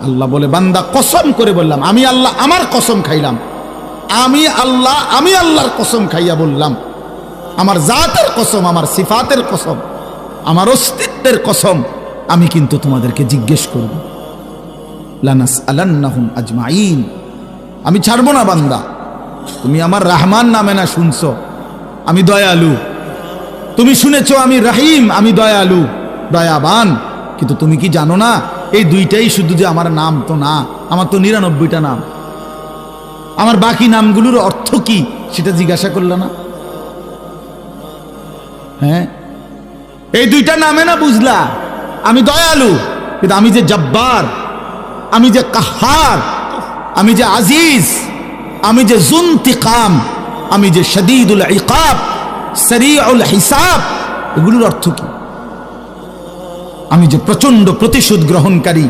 আল্লাহ বলে, বান্দা কসম করে বললাম, আমি আল্লাহ আমার কসম খাইলাম, আমি আল্লাহর কসম খাইয়া বললাম, আমার জাতের কসম, আমার সিফাতের কসম, আমার অস্তিত্বের কসম, আমি কিন্তু তোমাদেরকে জিজ্ঞেস করব। লানাসআলান্নাহুম আজমাইন, আমি ছাড়বো না বান্দা। তুমি আমার রহমান নামে না শুনছো, আমি দয়ালু। তুমি শুনেছো আমি রহিম, আমি দয়ালু দয়াবান। কিন্তু তুমি কি জানো না এই দুইটাই শুধু যে আমার নাম তো না, আমার তো ৯৯টা নাম। আমার বাকি নামগুলোর অর্থ কি সেটা জিজ্ঞাসা করলে না? হ্যাঁ, এই দুইটা নামে না বুঝলা আমি দয়ালু, কিন্তু আমি যে জব্বার, আমি যে কাহার, আমি যে আজিজ, আমি যে জুনতিকাম, আমি যে শদীদুল ইকাব, সরিউল হিসাব, এগুলোর অর্থ কি? আমি যে প্রচন্ড প্রতিশোধ গ্রহণকারী,